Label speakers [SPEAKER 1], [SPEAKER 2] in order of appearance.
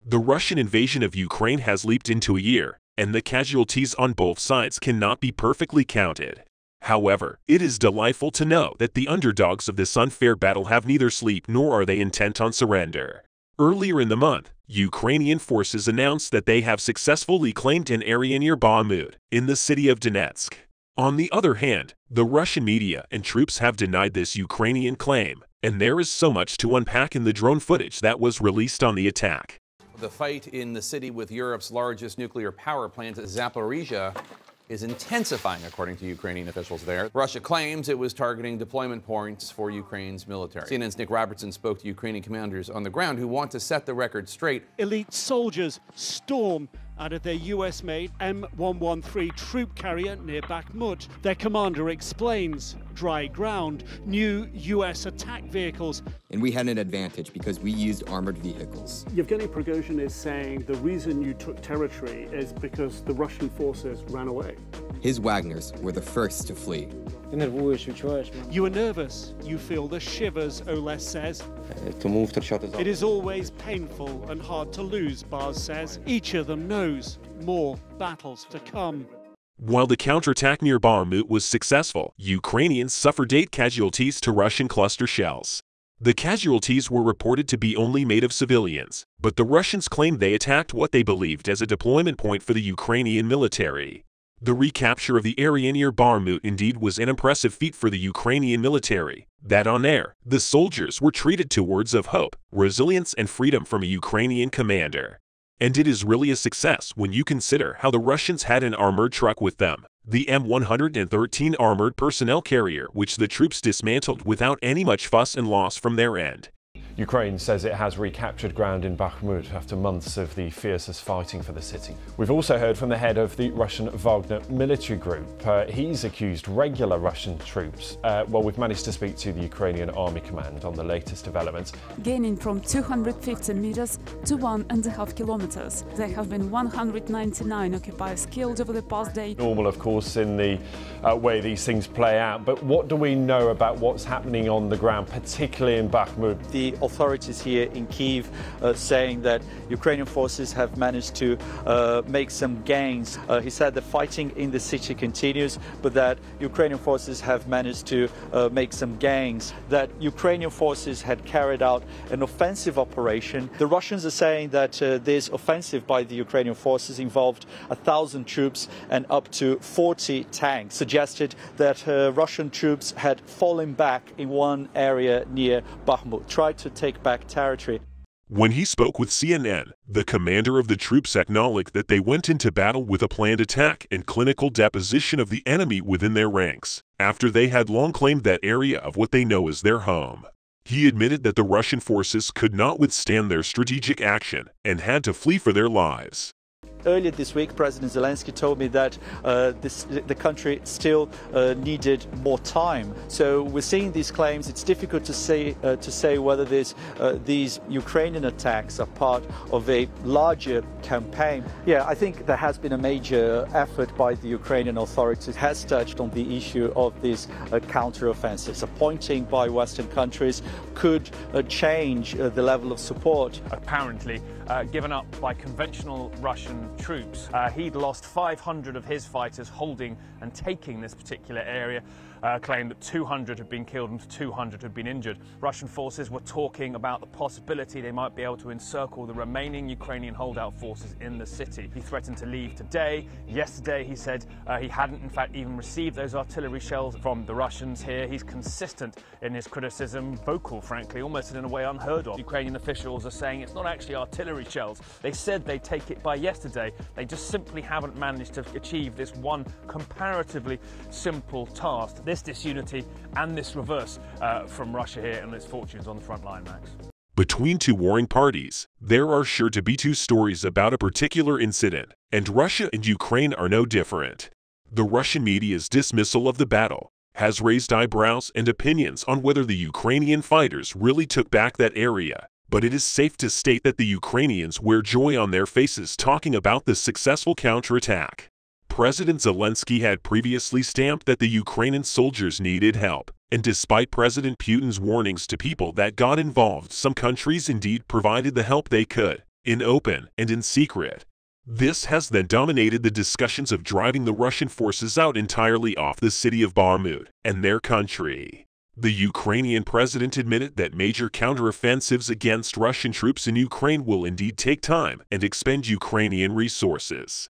[SPEAKER 1] The Russian invasion of Ukraine has leaped into a year, and the casualties on both sides cannot be perfectly counted. However, it is delightful to know that the underdogs of this unfair battle have neither sleep nor are they intent on surrender. Earlier in the month, Ukrainian forces announced that they have successfully claimed an area near Bakhmut, in the city of Donetsk. On the other hand, the Russian media and troops have denied this Ukrainian claim, and there is so much to unpack in the drone footage that was released on the attack.
[SPEAKER 2] The fight in the city with Europe's largest nuclear power plant, Zaporizhzhia, is intensifying, according to Ukrainian officials there. Russia claims it was targeting deployment points for Ukraine's military. CNN's Nick Robertson spoke to Ukrainian commanders on the ground who want to set the record straight.
[SPEAKER 3] Elite soldiers storm out of their US-made M113 troop carrier near Bakhmut. Their commander explains, dry ground, new US attack vehicles.
[SPEAKER 4] And we had an advantage because we used armored vehicles.
[SPEAKER 5] Yevgeny Prigozhin is saying the reason you took territory is because the Russian forces ran away.
[SPEAKER 4] His Wagners were the first to flee.
[SPEAKER 3] You are nervous. You feel the shivers, Oles says. It is always painful and hard to lose, Baz says. Each of them knows more battles to come.
[SPEAKER 1] While the counterattack near Bakhmut was successful, Ukrainians suffered 8 casualties to Russian cluster shells. The casualties were reported to be only made of civilians, but the Russians claimed they attacked what they believed as a deployment point for the Ukrainian military. The recapture of the area near Bakhmut indeed was an impressive feat for the Ukrainian military, that on air, the soldiers were treated to words of hope, resilience and freedom from a Ukrainian commander. And it is really a success when you consider how the Russians had an armored truck with them, the M113 armored personnel carrier, which the troops dismantled without any much fuss and loss from their end.
[SPEAKER 6] Ukraine says it has recaptured ground in Bakhmut after months of the fiercest fighting for the city. We've also heard from the head of the Russian Wagner military group. He's accused regular Russian troops. We've managed to speak to the Ukrainian Army Command on the latest developments.
[SPEAKER 7] Gaining from 250 meters to 1.5 kilometers. There have been 199 occupiers killed over the past day.
[SPEAKER 6] Normal, of course, in the way these things play out. But what do we know about what's happening on the ground, particularly in Bakhmut?
[SPEAKER 8] The authorities here in Kyiv saying that Ukrainian forces have managed to make some gains. He said the fighting in the city continues, but that Ukrainian forces have managed to make some gains, that Ukrainian forces had carried out an offensive operation. The Russians are saying that this offensive by the Ukrainian forces involved 1,000 troops and up to 40 tanks, suggested that Russian troops had fallen back in one area near Bakhmut, tried to take back territory.
[SPEAKER 1] When he spoke with CNN, the commander of the troops acknowledged that they went into battle with a planned attack and clinical deposition of the enemy within their ranks, after they had long claimed that area of what they know as their home. He admitted that the Russian forces could not withstand their strategic action and had to flee for their lives.
[SPEAKER 8] Earlier this week, President Zelensky told me that the country still needed more time. So we're seeing these claims. It's difficult to say whether these Ukrainian attacks are part of a larger campaign. Yeah, I think there has been a major effort by the Ukrainian authorities, has touched on the issue of these counter-offensives. A pointing by Western countries could change the level of support.
[SPEAKER 9] Apparently given up by conventional Russian troops. He'd lost 500 of his fighters holding and taking this particular area, claimed that 200 had been killed and 200 had been injured. Russian forces were talking about the possibility they might be able to encircle the remaining Ukrainian holdout forces in the city. He threatened to leave today. Yesterday he said he hadn't in fact even received those artillery shells from the Russians here. He's consistent in his criticism, vocal frankly, almost in a way unheard of. Ukrainian officials are saying it's not actually artillery shells. They said they'd take it by yesterday. They just simply haven't managed to achieve this one comparatively simple task. This disunity and this reverse from Russia here and its fortunes on the front line, Max.
[SPEAKER 1] Between two warring parties, there are sure to be two stories about a particular incident, and Russia and Ukraine are no different. The Russian media's dismissal of the battle has raised eyebrows and opinions on whether the Ukrainian fighters really took back that area, but it is safe to state that the Ukrainians wear joy on their faces talking about the successful counterattack. President Zelensky had previously stamped that the Ukrainian soldiers needed help. And despite President Putin's warnings to people that got involved, some countries indeed provided the help they could, in open and in secret. This has then dominated the discussions of driving the Russian forces out entirely off the city of Bakhmut and their country. The Ukrainian president admitted that major counteroffensives against Russian troops in Ukraine will indeed take time and expend Ukrainian resources.